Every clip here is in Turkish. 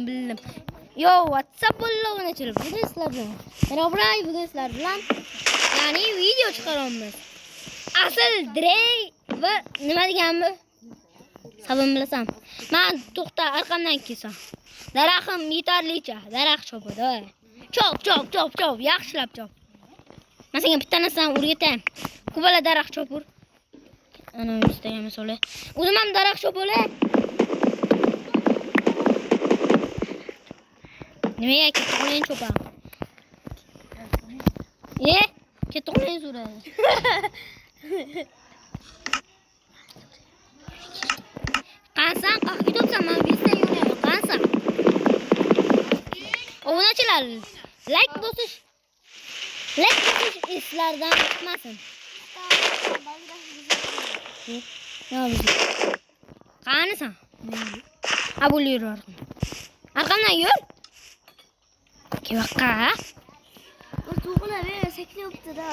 bildim. Yo, WhatsApp bo'lovini ochilib, bugun sizlar bilan. Merhaba, bugun sizlar bilan ya'ni video chiqaramiz. Asl Drey va nima deganmi? Sabim bilasam. Men to'xta arqamdan kelsam. Daraxtim yetarlicha, daraxt chopadi. Chop, yaxshilab chop. Men senga bitta narsani o'rgataman. Ko'pala daraxt chopur. Ana istagan misol. O'zim ham daraxt chopolay. Nimaga ketgan cho'pa? Ketgan so'radi. Qansan, qaqqa topsam men bizdan yo'qman. Qansan? Obunachilar, like bosish eslardan chiqmasin. Ne olacak? Qanisan? Abul yur arqamdan yur. Kevaqqa. To'g'ri, men saklayapti-da.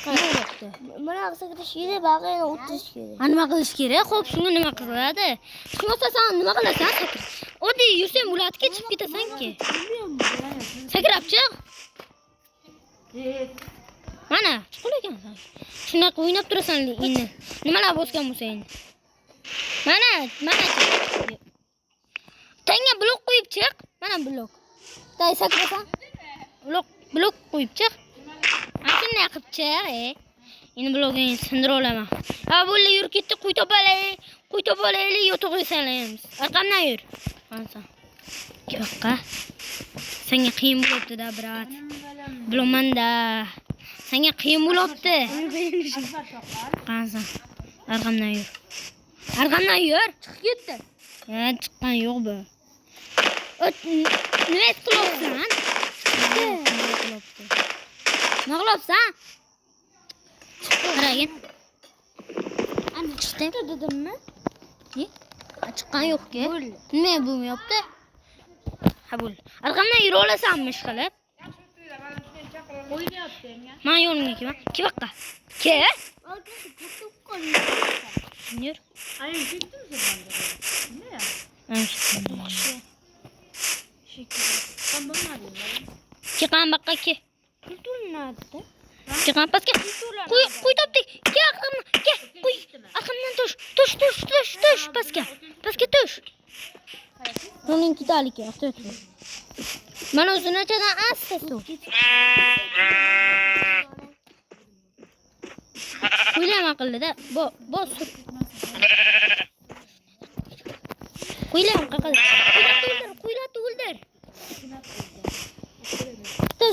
Qanaqapti? Mana sakrash kerak, bag'ini o'tirish kerak. Nima qilish kerak? Xo'p, shunga nima qiladi? Shunga sen nima qilasan? Oddiy yursang bo'ladi, ketib ketasan-ki. Sakrab chiq. Mana, chiqib ekansan. Shunaqa o'ynab turasan endi. Nimalar bosgan bo'lsang. Mana. Tanga blok qo'yib chiq. Mana blok. Tay sakrasan. Blok qo'yib chiq. Shunday qilib chiq, Endi blogini sindirib olaman. Ha, bo'ldi, yur ketdi, qo'y topalaylik, yo'tog'i salaymiz. Arqamdan yur. Qansan. Yo'qqa. Senga qiyin bo'libdi-da, brat. Bilaman-da. Senga qiyin bo'libdi. Qansan. Arqamdan yur. Chiqib ketdi. Chiqqan yo'q bu. Nima qilyapsan? Nima qilyapsan? Qaragin. Ana chiqdi dedimmi? Chiqqan yo'q-ku. Nima bo'lmayapti? Ha bo'l. Arqamdan yura olasanmi ish qilib? Men yo'limga kelman. Kevaqqa. Ke? Yur. Ayol ketdimi sen? Nima? Chiqqan baqqa ke. Turtunadi. Chiqqan pastga. Qo'y topdik. Ke arqamdan. Ke. Qo'y. Arqamdan tush. Pastga. Pastga tush. Uning kitalik yo'q. Mana o'zini chadan asta suv. Qo'ylam aqllida. Bos. Qo'ylam qaqal. Qo'ylat o'ldir.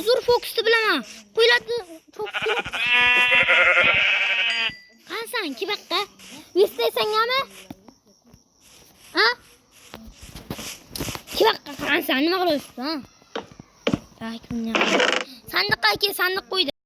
Zo'r fokusni bilaman. Qo'ylatni fokusni. Qansan kibaqqa? Eslaysanmi? Ha? Kibaqqa qansan? Nima qilyapsan? Sandiqqa ke, sandiq qo'ydi.